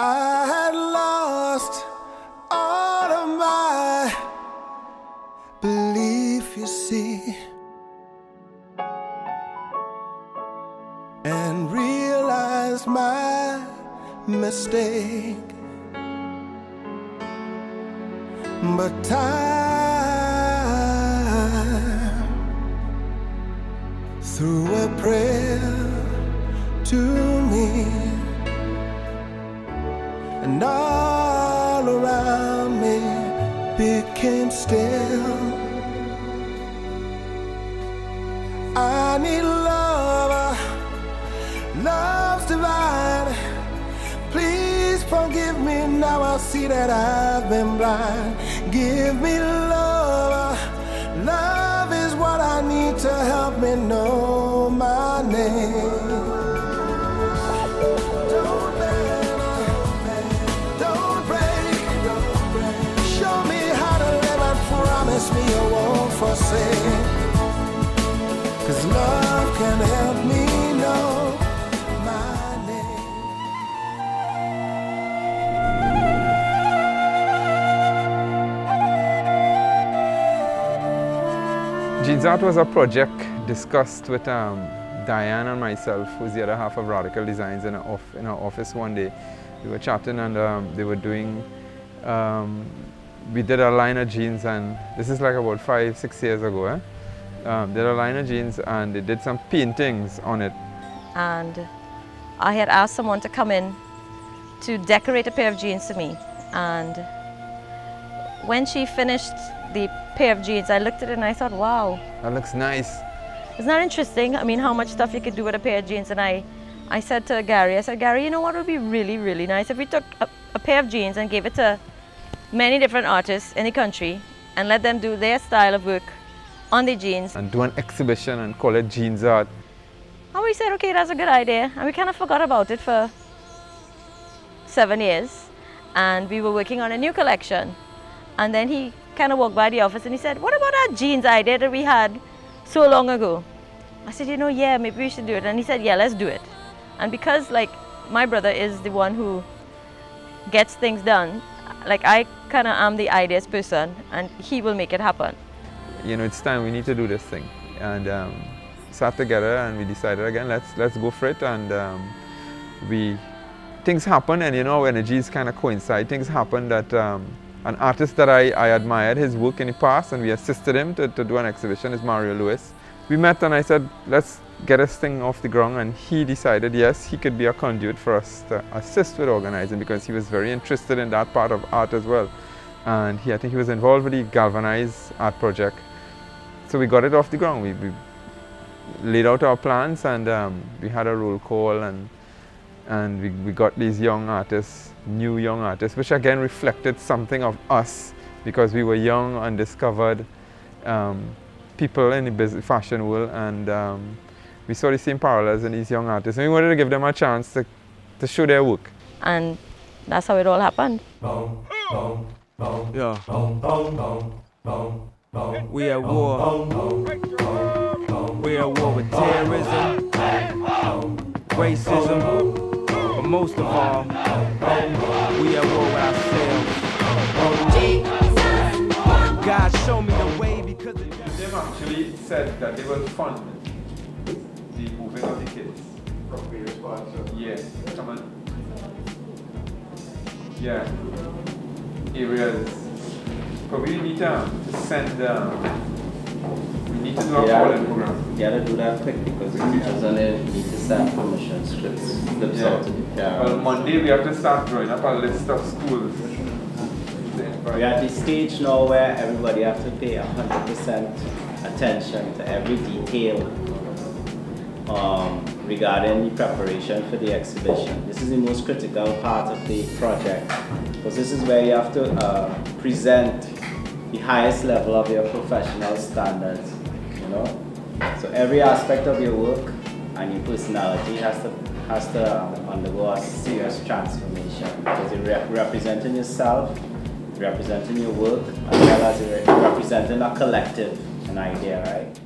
I had lost all of my belief, you see, and realized my mistake. But time, through a prayer to me, and all around me became still. I need love, love's divine. Please forgive me, now I see that I've been blind. Give me love, love is what I need to help me know my name. Don't break, show me how to live and promise me you won't forsake. 'Cause love can help me know my name. Jeans Art was a project discussed with Diane and myself, who's the other half of Radical Designs, in our office one day. We were chatting and they were doing, we did a line of jeans, and this is like about 5-6 years ago. Did a line of jeans and they did some paintings on it. And I had asked someone to come in to decorate a pair of jeans to me. And when she finished the pair of jeans, I looked at it and I thought, wow. That looks nice. Isn't that interesting? I mean, how much stuff you could do with a pair of jeans. And I said to Gary, I said, Gary, you know what would be really, really nice if we took a pair of jeans and gave it to many different artists in the country and let them do their style of work on the jeans. And do an exhibition and call it Jeans Art. And we said, okay, that's a good idea. And we kind of forgot about it for 7 years. And we were working on a new collection. And then he kind of walked by the office and he said, what about that jeans idea that we had so long ago? I said, you know, yeah, maybe we should do it. And he said, yeah, let's do it. And because, like, my brother is the one who gets things done, like, I kind of am the ideas person and he will make it happen. You know, it's time, we need to do this thing. And sat together and we decided again, let's go for it. And things happen, and you know, energies kind of coincide. Things happen that an artist that I admired his work in the past, and we assisted him to do an exhibition, is Mario Lewis. We met and I said, let's get this thing off the ground, and he decided, yes, he could be a conduit for us to assist with organizing, because he was very interested in that part of art as well. And I think he was involved with the Galvanize art project. So we got it off the ground. We laid out our plans, and we had a roll call, and we got these young artists, new young artists, which again reflected something of us, because we were young, undiscovered people in the fashion world, and we saw the same parallels in these young artists, and we wanted to give them a chance to show their work. And that's how it all happened. Yeah. We at war. We at war with terrorism, racism, but most of all, we at war with ourselves. God show me the way, because Them actually said that they will fund the moving of the kids. From various parts of Yes, come on. Yeah, areas. But we need to send, we need to do a calling program. You gotta do that quick, because the teachers on there need to send permission slips out to the parents. Well, Monday we have to start drawing up a list of schools. We're at the stage now where everybody has to pay 100% attention to every detail regarding the preparation for the exhibition. This is the most critical part of the project, because this is where you have to present the highest level of your professional standards, you know. So every aspect of your work and your personality has to undergo a serious transformation, because you're representing yourself, representing your work, as well as representing a collective, an idea, right?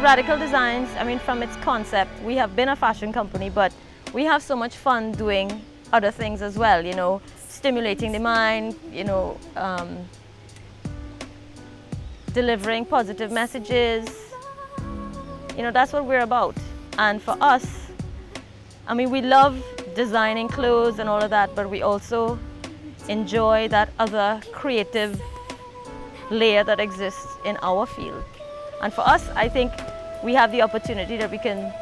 Radical Designs, I mean, from its concept, we have been a fashion company, but we have so much fun doing other things as well, you know, stimulating the mind, you know, delivering positive messages. You know, that's what we're about. And for us, I mean, we love designing clothes and all of that, but we also enjoy that other creative layer that exists in our field. And for us, I think we have the opportunity that we can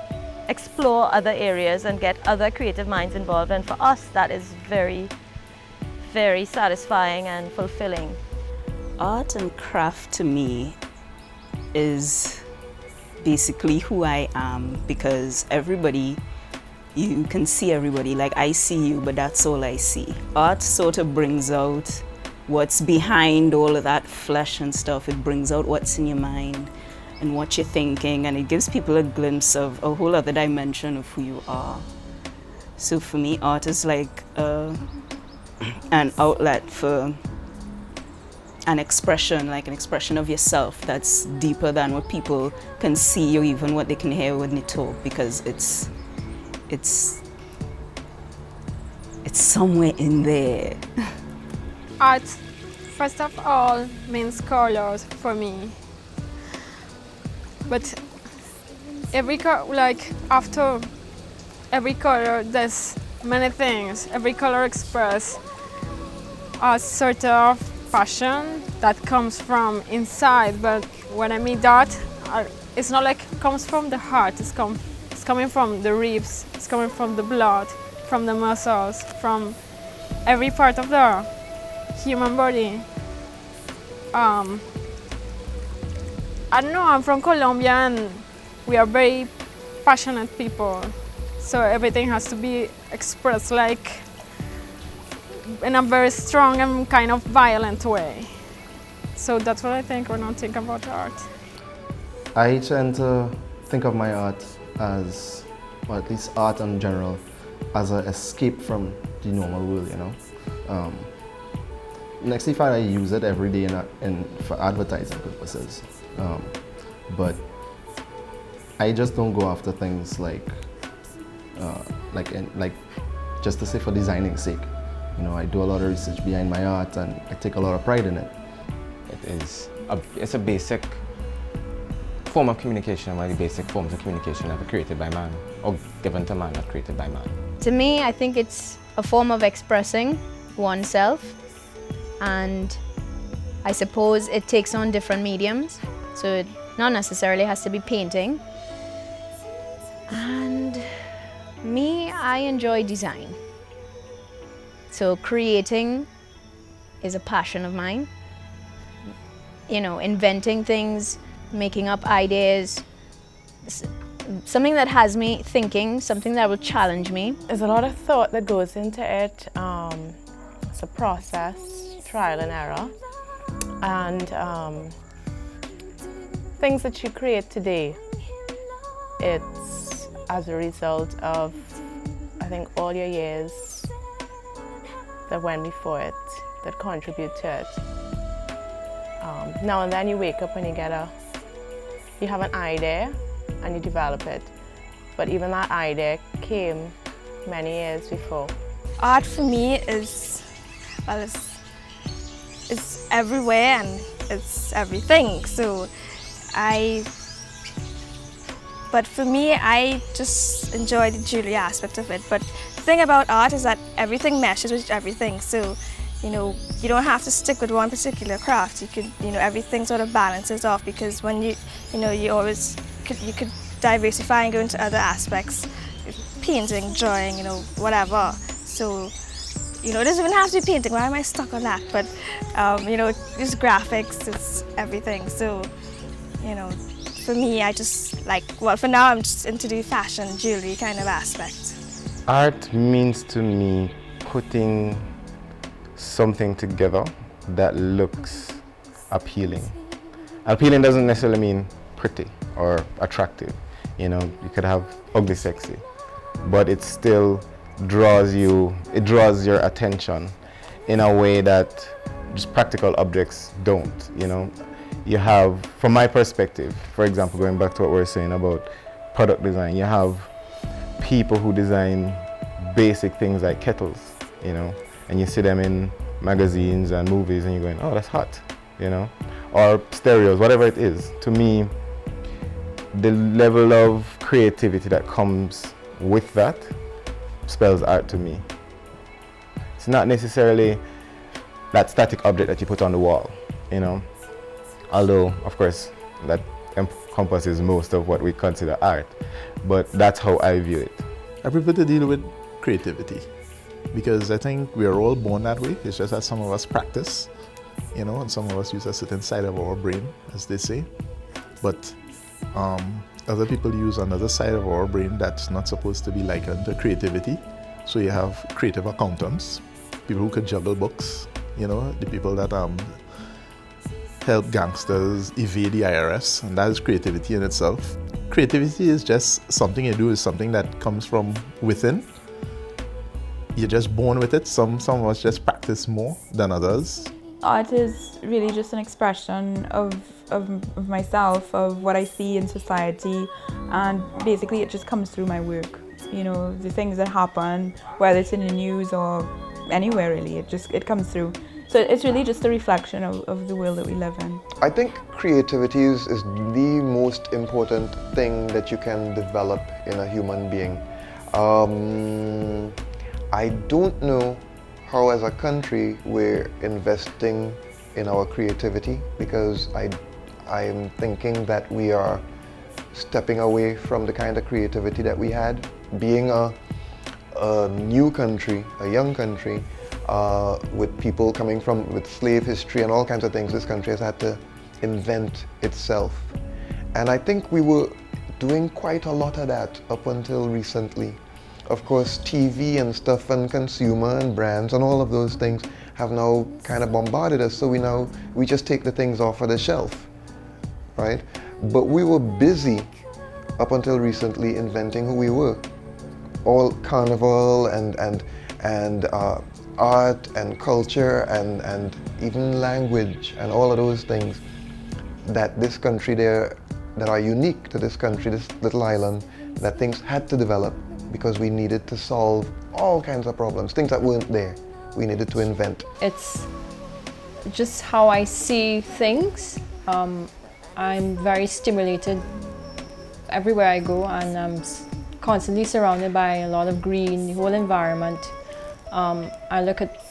explore other areas and get other creative minds involved. And for us, that is very, very satisfying and fulfilling. Art and craft to me is basically who I am, because everybody, you can see everybody, like I see you, but that's all I see. Art sort of brings out what's behind all of that flesh and stuff. It brings out what's in your mind and what you're thinking, and it gives people a glimpse of a whole other dimension of who you are. So for me, art is like an outlet for an expression, like an expression of yourself that's deeper than what people can see or even what they can hear when they talk, because it's somewhere in there. Art, first of all, means colors for me. But after every color, there's many things. Every color expresses a sort of passion that comes from inside. But when I mean art, it's not like it comes from the heart. It's coming from the ribs. It's coming from the blood, from the muscles, from every part of the human body. I don't know, I'm from Colombia and we are very passionate people. So everything has to be expressed like in a very strong and kind of violent way. So that's what I think when I think about art. I tend to think of my art as, or at least art in general, as an escape from the normal world, you know. Next if I use it every day for advertising purposes. But I just don't go after things like just to say for designing's sake. You know, I do a lot of research behind my art and I take a lot of pride in it. It's a basic form of communication, one of the basic forms of communication ever created by man, or given to man, not created by man. To me, I think it's a form of expressing oneself, and I suppose it takes on different mediums, so it not necessarily has to be painting. And me, I enjoy design. So creating is a passion of mine. You know, inventing things, making up ideas, something that has me thinking, something that will challenge me. There's a lot of thought that goes into it. It's a process, trial and error. And things that you create today, it's as a result of, I think, all your years that went before it, that contribute to it. Now and then you wake up and you have an idea and you develop it. But even that idea came many years before. Art for me is, well, it's everywhere and it's everything. But for me, I just enjoy the jewelry aspect of it. But the thing about art is that everything meshes with everything. So, you know, you don't have to stick with one particular craft. You could, you know, everything sort of balances off, because when you could diversify and go into other aspects, painting, drawing, you know, whatever. So, you know, it doesn't even have to be painting. Why am I stuck on that? But, you know, it's graphics, it's everything. So, you know, for me, I just like, well, for now, I'm just into the fashion, jewelry kind of aspect. Art means to me putting something together that looks appealing. Appealing doesn't necessarily mean pretty or attractive. You know, you could have ugly sexy, but it still draws your attention in a way that just practical objects don't, you know. you have, from my perspective, for example, going back to what we were saying about product design, you have people who design basic things like kettles, you know, and you see them in magazines and movies and you're going, oh, that's hot, you know, or stereos, whatever it is. To me, the level of creativity that comes with that spells art to me. It's not necessarily that static object that you put on the wall, you know, although, of course, that encompasses most of what we consider art, but that's how I view it. I prefer to deal with creativity because I think we are all born that way. It's just that some of us practice, you know, and some of us use a certain side of our brain, as they say, but other people use another side of our brain that's not supposed to be likened to creativity. So you have creative accountants, people who could juggle books, you know, the people that help gangsters evade the IRS, and that is creativity in itself. Creativity is just something you do, is something that comes from within. You're just born with it. Some of us just practice more than others. Art is really just an expression of myself, of what I see in society, and basically it just comes through my work. You know, the things that happen, whether it's in the news or anywhere really, it comes through. So it's really just a reflection of the world that we live in. I think creativity is the most important thing that you can develop in a human being. I don't know how as a country we're investing in our creativity, because I am thinking that we are stepping away from the kind of creativity that we had. Being a new country, a young country, with people coming with slave history and all kinds of things, this country has had to invent itself. And I think we were doing quite a lot of that up until recently. Of course, TV and stuff and consumer and brands and all of those things have now kind of bombarded us, so we just take the things off of the shelf, right? But we were busy up until recently inventing who we were. All carnival and art and culture and even language and all of those things that this country that are unique to this country, this little island, that things had to develop because we needed to solve all kinds of problems, things that weren't there. We needed to invent. It's just how I see things. I'm very stimulated everywhere I go, and I'm constantly surrounded by a lot of green, the whole environment. I look at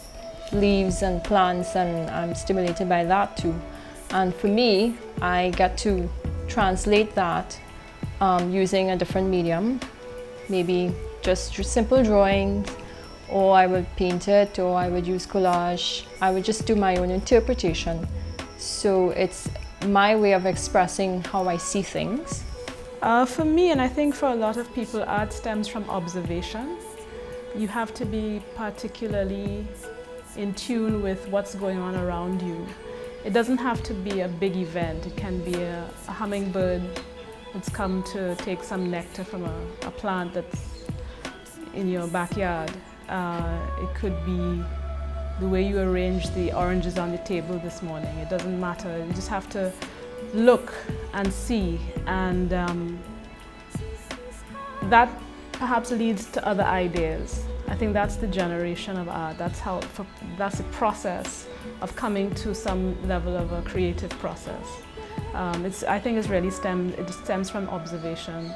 leaves and plants and I'm stimulated by that too. And for me, I get to translate that using a different medium, maybe just simple drawings, or I would paint it, or I would use collage. I would just do my own interpretation. So it's my way of expressing how I see things. For me, and I think for a lot of people, art stems from observation. You have to be particularly in tune with what's going on around you. It doesn't have to be a big event. It can be a hummingbird that's come to take some nectar from a plant that's in your backyard. It could be the way you arrange the oranges on the table this morning. It doesn't matter. You just have to look and see, and that perhaps leads to other ideas. I think that's the generation of art. That's the process of coming to some level of a creative process. I think it stems from observation.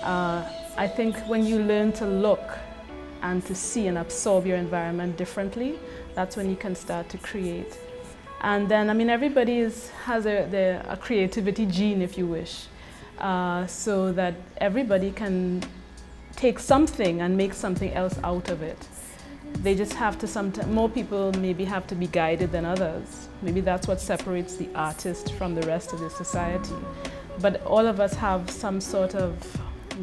I think when you learn to look and to see and absorb your environment differently, that's when you can start to create. And then, I mean, everybody has a creativity gene, if you wish, so that everybody can take something and make something else out of it. They just have to, more people maybe have to be guided than others. Maybe that's what separates the artist from the rest of the society. But all of us have some sort of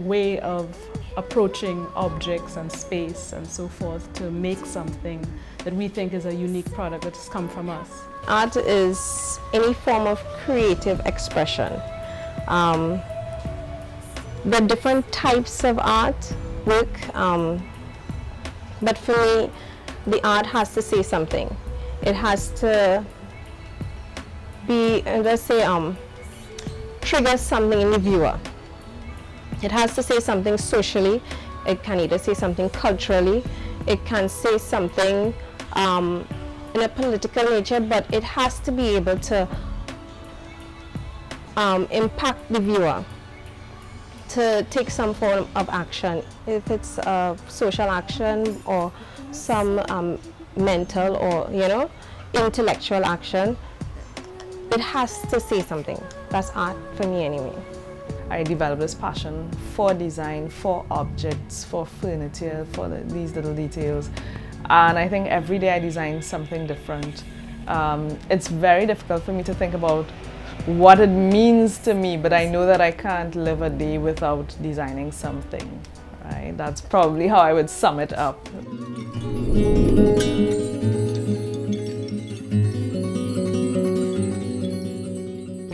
way of approaching objects and space and so forth to make something that we think is a unique product that's come from us. Art is any form of creative expression. There are different types of art work, but for me, the art has to say something. It has to be, let's say, trigger something in the viewer. It has to say something socially. It can either say something culturally. It can say something in a political nature, but it has to be able to impact the viewer, to take some form of action. If it's a social action or some mental or, you know, intellectual action, it has to say something. That's art for me anyway. I developed this passion for design, for objects, for furniture, for these little details. And I think every day I design something different. It's very difficult for me to think about what it means to me, but I know that I can't live a day without designing something, right? That's probably how I would sum it up.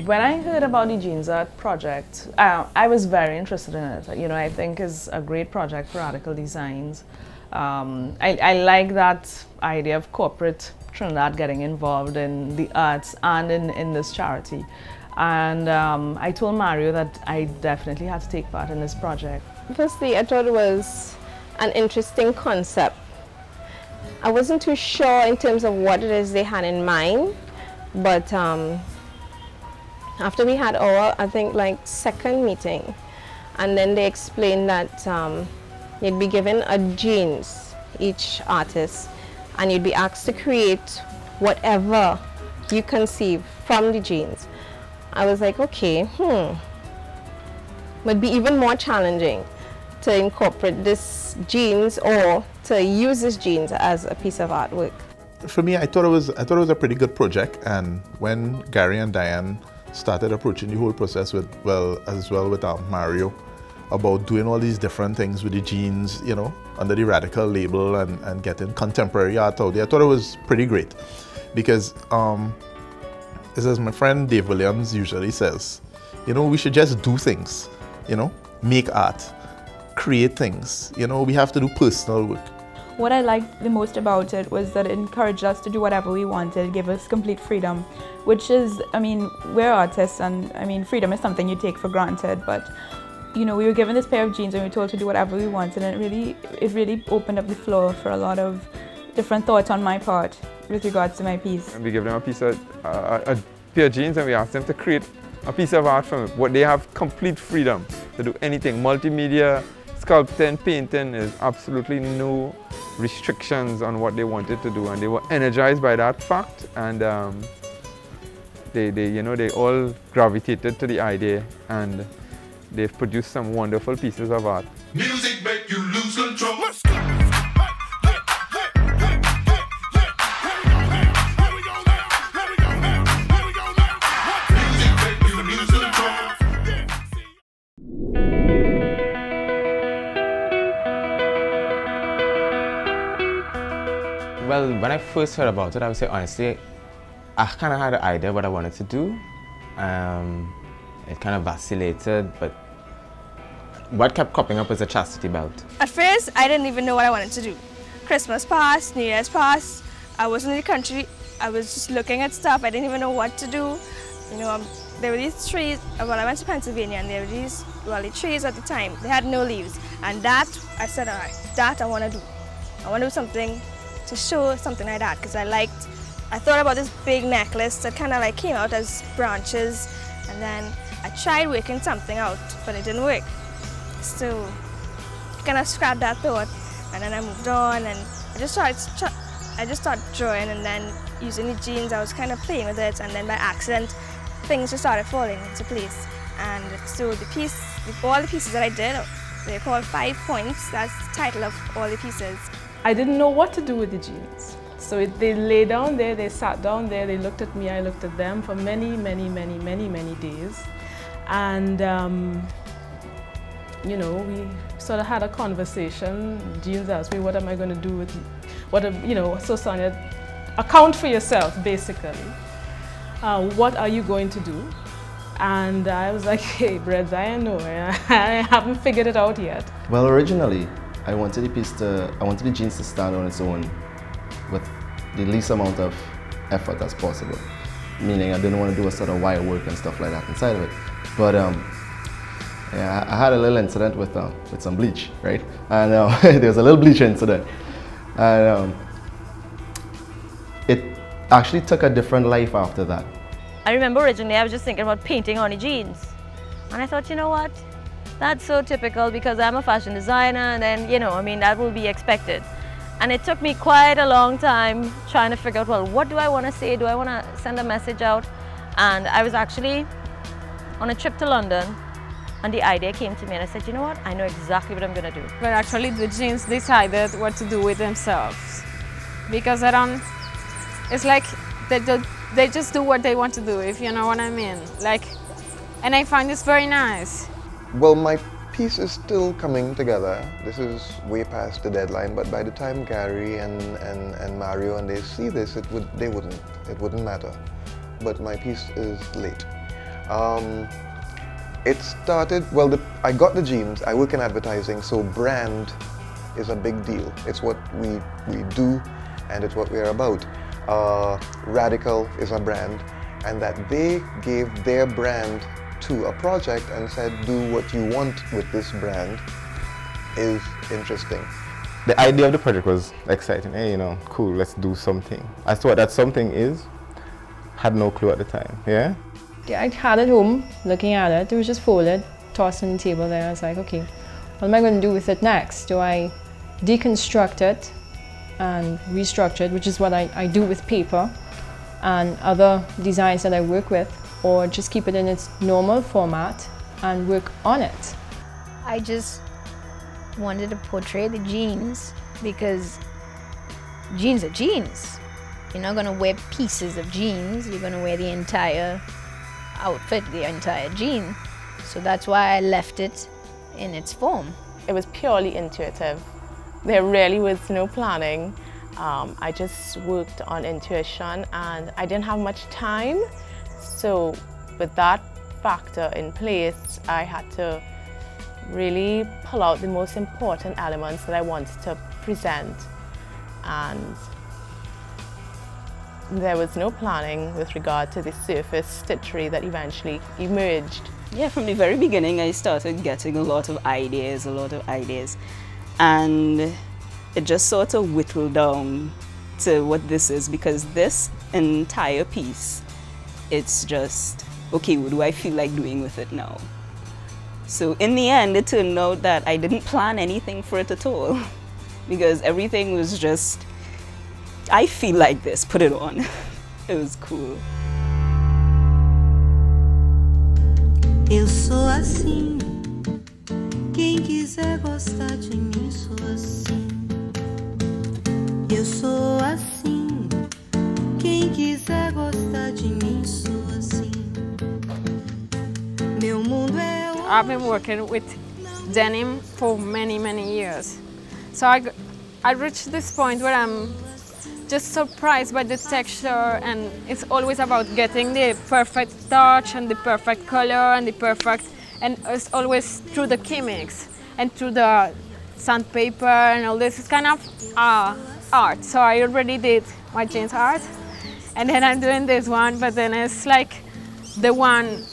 When I heard about the Jeans Art project, I was very interested in it. You know, I think it's a great project for Radical Designs. I like that idea of corporate Trinidad getting involved in the arts and in this charity. And I told Mario that I definitely had to take part in this project. Firstly, I thought it was an interesting concept. I wasn't too sure in terms of what it is they had in mind, but after we had our, I think, like second meeting, and then they explained that you'd be given a jeans, each artist, and you'd be asked to create whatever you conceive from the jeans. I was like, okay, would be even more challenging to incorporate this jeans or to use this jeans as a piece of artwork. For me, I thought it was a pretty good project, and when Gary and Diane started approaching the whole process with, as well with Mario, about doing all these different things with the jeans, you know, under the Radical label and getting contemporary art out there, I thought it was pretty great. Because, as my friend Dave Williams usually says, you know, we should just do things, you know, make art, create things, you know, we have to do personal work. What I liked the most about it was that it encouraged us to do whatever we wanted, gave us complete freedom, which is, I mean, we're artists, and I mean, freedom is something you take for granted, but you know, we were given this pair of jeans and we were told to do whatever we wanted, and it really opened up the floor for a lot of different thoughts on my part with regards to my piece. We give them a piece of, a pair of jeans, and we ask them to create a piece of art from it. What they have complete freedom to do anything, multimedia, sculpting, painting, is absolutely no restrictions on what they wanted to do, and they were energized by that fact, and they all gravitated to the idea, and they've produced some wonderful pieces of art. Music make you lose control. Well, when I first heard about it, I would say honestly, I kind of had an idea what I wanted to do. It kind of vacillated, but what kept popping up was a chastity belt. At first, I didn't even know what I wanted to do. Christmas passed, New Year's passed, I wasn't in the country, I was just looking at stuff, I didn't even know what to do. You know, there were these trees, well, I went to Pennsylvania, and there were these, well, the trees at the time, they had no leaves. And that, I said, all right, that I want to do. I want to do something to show something like that, because I thought about this big necklace that kind of like came out as branches, and then I tried working something out, but it didn't work. So I kind of scrapped that thought, and then I moved on, and I just started drawing, and then using the jeans, I was kind of playing with it, and then by accident, things just started falling into place. And so all the pieces that I did, they're called 5 points. That's the title of all the pieces. I didn't know what to do with the jeans. So they lay down there, they sat down there, they looked at me, I looked at them for many, many, many, many, many days. And, you know, we sort of had a conversation. Jeans asked me, what am I going to do with, you know, so Sonia, account for yourself, basically. What are you going to do? And I was like, hey, Breds, I don't know, I haven't figured it out yet. Well, originally, I wanted the jeans to stand on its own with the least amount of effort as possible. meaning I didn't want to do a sort of wire work and stuff like that inside of it. But yeah, I had a little incident with some bleach, right? And there was a little bleach incident, and it actually took a different life after that. I remember originally I was just thinking about painting on the jeans, and I thought, you know what, that's so typical because I'm a fashion designer, and then, you know, I mean, that will be expected. And it took me quite a long time trying to figure out, well, what do I want to say? Do I want to send a message out? And I was actually on a trip to London, and the idea came to me, and I said, you know what, I know exactly what I'm going to do. But actually the jeans decided what to do with themselves, because it's like they just do what they want to do, if you know what I mean. Like, and I find this very nice. Well, my piece is still coming together. This is way past the deadline, but by the time Gary and Mario and they see this, it wouldn't matter. But my piece is late. It started, well, I got the jeans. I work in advertising, so brand is a big deal. It's what we do, and it's what we're about. Radical is a brand, and that they gave their brand to a project and said, do what you want with this brand, is interesting. The idea of the project was exciting. Hey, you know, cool, let's do something. As to what that something is, had no clue at the time, yeah? Yeah, I had it home, looking at it. It was just folded, tossed on the table there. I was like, okay, what am I going to do with it next? Do I deconstruct it and restructure it, which is what I do with paper and other designs that I work with, or just keep it in its normal format and work on it? I just wanted to portray the jeans because jeans are jeans. You're not going to wear pieces of jeans, you're going to wear the entire outfit, the entire jean. So that's why I left it in its form. It was purely intuitive. There really was no planning. I just worked on intuition, and I didn't have much time. So with that factor in place, I had to really pull out the most important elements that I wanted to present. And there was no planning with regard to the surface stitchery that eventually emerged. Yeah, from the very beginning I started getting a lot of ideas, and it just sort of whittled down to what this is, because this entire piece, it's just, okay, what do I feel like doing with it now? So in the end, it turned out that I didn't plan anything for it at all, because everything was just, I feel like this, put it on. It was cool. Eu sou assim, quem quiser gostar de mim, sou assim. Eu sou assim, quem quiser gostar de mim, sou assim. Meu mundo é I've been working with denim for many, many years. So I reached this point where I'm just surprised by the texture, and it's always about getting the perfect touch and the perfect color and the perfect, and it's always through the chemics and through the sandpaper and all this. It's kind of art. So I already did my jeans art, and then I'm doing this one, but then it's like the one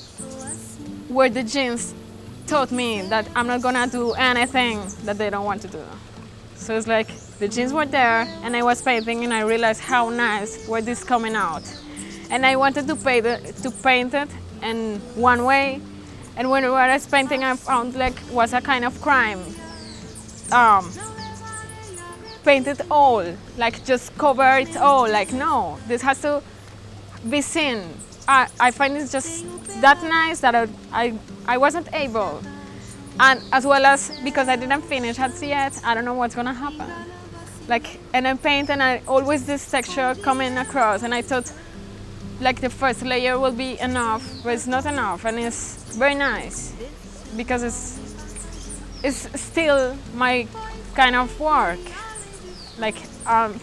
where the jeans taught me that I'm not gonna do anything that they don't want to do. So it's like the jeans were there, and I was painting, and I realized how nice were this coming out. And I wanted to paint it in one way, and when I was painting, I found like was a kind of crime. Paint it all, like just cover it all. Like no, this has to be seen. I find it's just that nice that I wasn't able. And as well as because I didn't finish it yet, I don't know what's gonna happen. Like, and I paint, and I always this texture coming across, and I thought like the first layer will be enough, but it's not enough, and it's very nice because it's still my kind of work. Like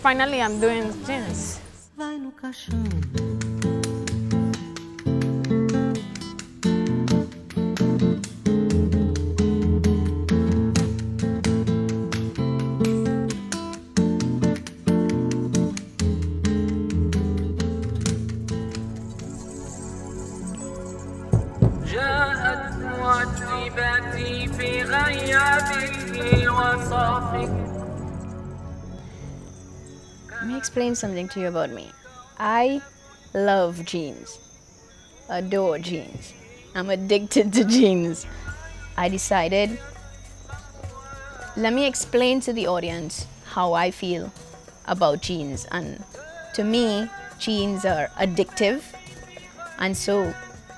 finally I'm doing jeans. vai no caixão. Let me explain something to you about me. I love jeans, adore jeans. I'm addicted to jeans. I decided, let me explain to the audience how I feel about jeans. And to me, jeans are addictive. And so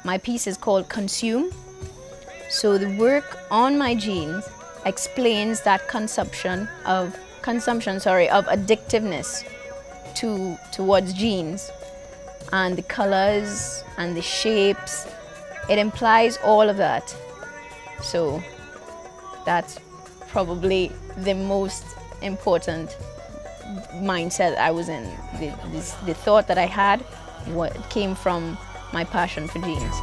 my piece is called Consume. So the work on my jeans explains that consumption of addictiveness towards jeans, and the colors and the shapes. It implies all of that. So that's probably the most important mindset I was in. The thought that I had came from my passion for jeans.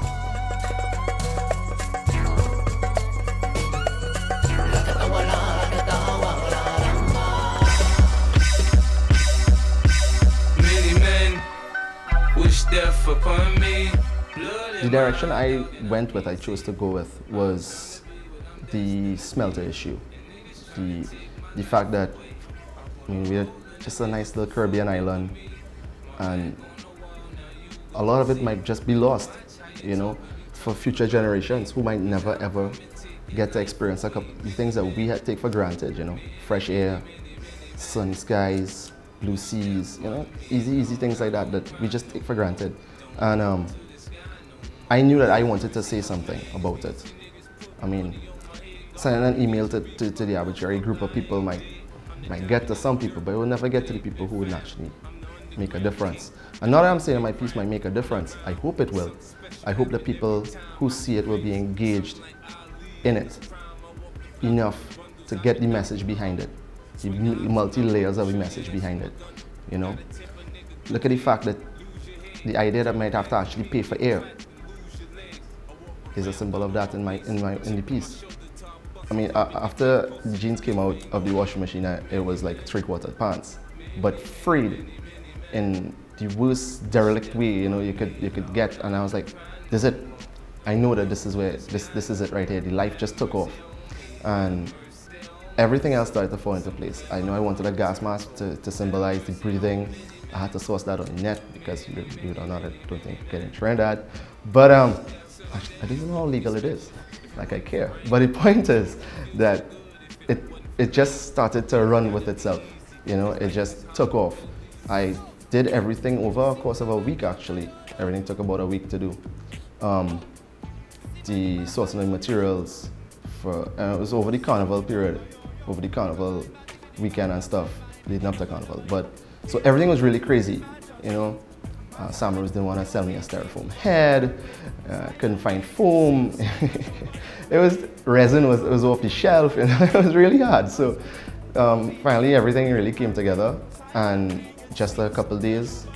The direction I chose to go with was the smelter issue. The fact that we're just a nice little Caribbean island, and a lot of it might just be lost, for future generations who might never ever get to experience a couple of things that we take for granted, fresh air, sunny skies, blue seas, easy things like that we just take for granted. And I knew that I wanted to say something about it. Sending an email to the arbitrary group of people might get to some people, but it will never get to the people who would actually make a difference. And not that I'm saying my piece might make a difference, I hope it will. I hope the people who see it will be engaged in it enough to get the message behind it, the multi-layers of the message behind it, Look at the fact that the idea that I might have to actually pay for air is a symbol of that in the piece. After the jeans came out of the washing machine, it was like 3/4 pants, but freed in the worst derelict way you could get. And I was like, this is it. I know that this is it right here. The life just took off, and everything else started to fall into place. I know I wanted a gas mask to symbolize the breathing. I had to source that on the net because you don't know, I don't think you can trend that. But I don't even know how legal it is. Like, I care. But the point is that it just started to run with itself. It just took off. I did everything over a course of a week, actually. Everything took about a week to do. The sourcing of materials it was over the carnival period, over the carnival weekend and stuff, leading up to carnival. So everything was really crazy, Sam Rose didn't want to sell me a styrofoam head, couldn't find foam. Resin was off the shelf, it was really hard. So finally everything really came together, and just a couple days,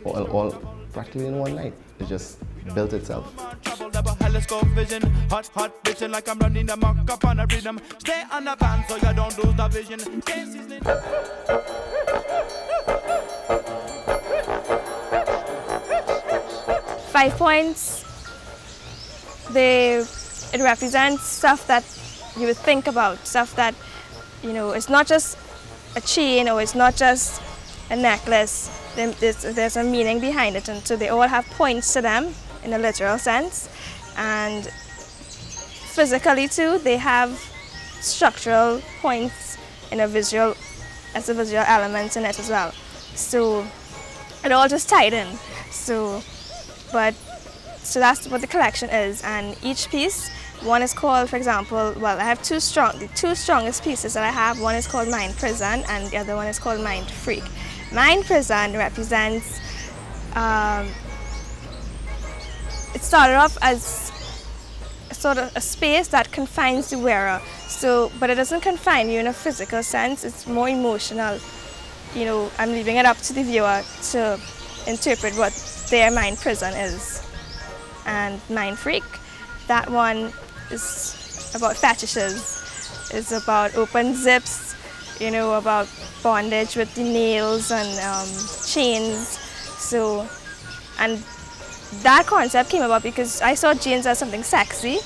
all practically in one night, it just built itself. Vision, hot vision, like I'm running the mock up on a rhythm. Stay on the band so you don't lose the vision. 5 points, it represents stuff that you would think about, stuff that, it's not just a chain or it's not just a necklace. There's a meaning behind it, and so they all have points to them in a literal sense. And physically too, they have structural points in as a visual element in it as well. So it all just tied in. So that's what the collection is. And each piece, one is called, for example, well, I have the two strongest pieces that I have. One is called Mind Prison and the other one is called Mind Freak. Mind Prison represents, it started off as sort of a space that confines the wearer. But it doesn't confine you in a physical sense, it's more emotional. I'm leaving it up to the viewer to interpret what their mind prison is. And Mind Freak, that one is about fetishes. It's about open zips, about bondage with the nails and chains. And that concept came about because I saw jeans as something sexy.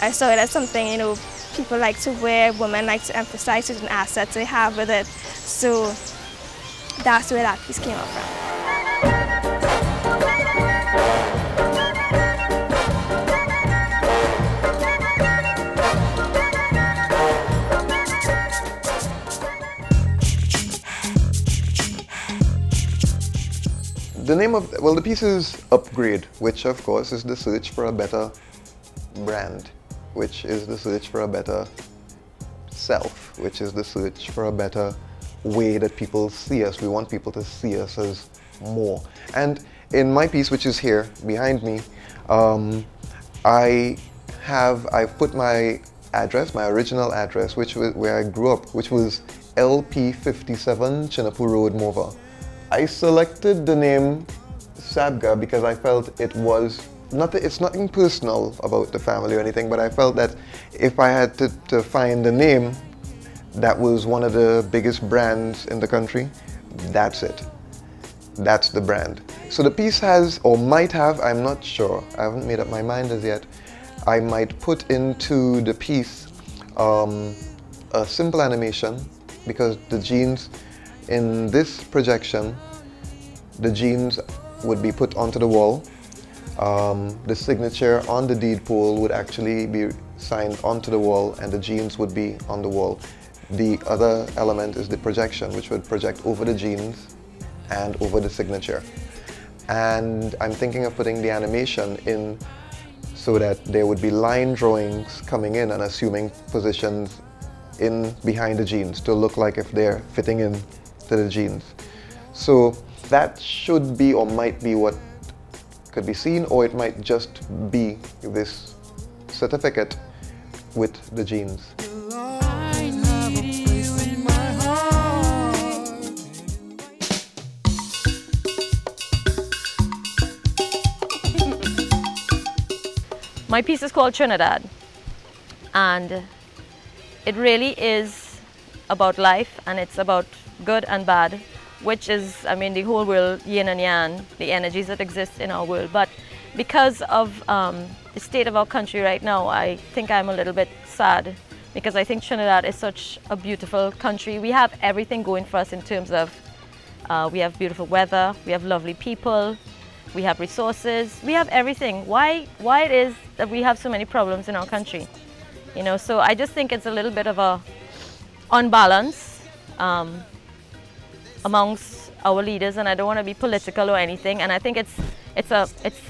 I saw it as something, you know, people like to wear, women like to emphasize certain assets they have with it. So that's where that piece came up from. The name of, well, the piece is Upgrade, which of course is the search for a better brand, which is the search for a better self, which is the search for a better way that people see us. We want people to see us as more. And in my piece, which is here behind me, I've put my address, my original address, which was where I grew up, which was LP 57 Chinapoo Road, Morva. I selected the name Sabga because I felt it was it's nothing personal about the family or anything, but I felt that if I had to find a name that was one of the biggest brands in the country, that's it. That's the brand. So the piece has, or might have, I'm not sure, I haven't made up my mind as yet, I might put into the piece a simple animation, because the jeans in this projection, the jeans would be put onto the wall. The signature on the deed poll would actually be signed onto the wall, and the jeans would be on the wall. The other element is the projection, which would project over the jeans and over the signature. And I'm thinking of putting the animation in so that there would be line drawings coming in and assuming positions in behind the jeans to look like if they're fitting in to the jeans. So that should be or might be what could be seen, or it might just be this certificate with the jeans. My piece is called Trinidad, and it really is about life, and it's about good and bad, which is, I mean, the whole world, yin and yang, the energies that exist in our world. But because of the state of our country right now, I think I'm a little bit sad, because I think Trinidad is such a beautiful country. We have everything going for us in terms of, we have beautiful weather, we have lovely people, we have resources, we have everything. Why it is that we have so many problems in our country? You know, so I just think it's a little bit of a unbalance amongst our leaders, and I don't want to be political or anything, and I think it's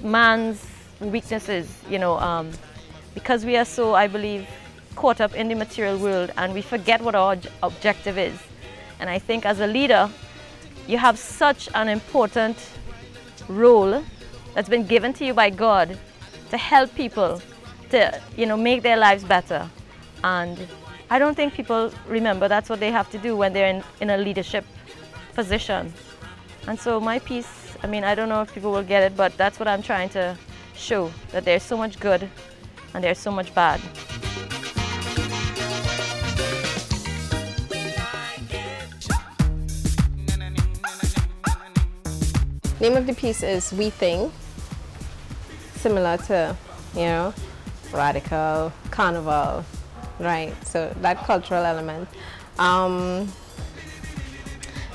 man's weaknesses, you know, because we are so, I believe, caught up in the material world, and we forget what our objective is. And I think as a leader, you have such an important role that's been given to you by God to help people to, you know, make their lives better. And I don't think people remember that's what they have to do when they're in a leadership position. And so my piece, I mean, I don't know if people will get it, but that's what I'm trying to show, that there's so much good and there's so much bad. Name of the piece is We Thing, similar to, you know, Radical, Carnival, right? So that cultural element.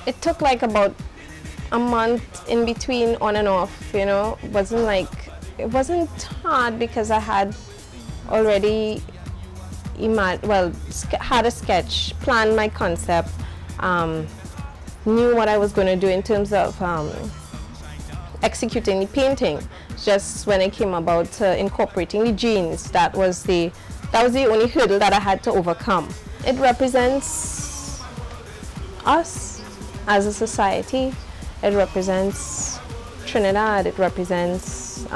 It took like about a month in between, on and off, you know. It wasn't hard because I had already had a sketch, planned my concept, knew what I was going to do in terms of executing the painting. Just when it came about incorporating the jeans, that was the only hurdle that I had to overcome. It represents us as a society. It represents Trinidad. It represents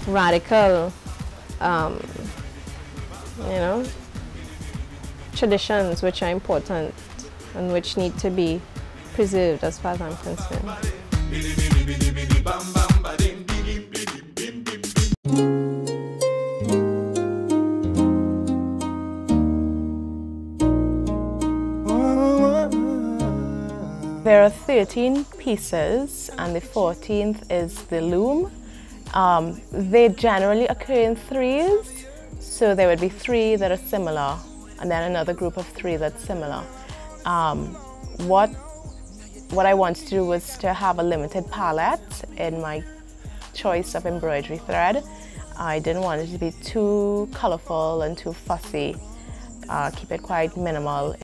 radical, you know, traditions which are important and which need to be preserved as far as I'm concerned. There are 13 pieces and the 14th is the loom. They generally occur in threes, so there would be 3 that are similar and then another group of 3 that's similar. What I wanted to do was to have a limited palette in my choice of embroidery thread. I didn't want it to be too colorful and too fussy. Keep it quite minimal.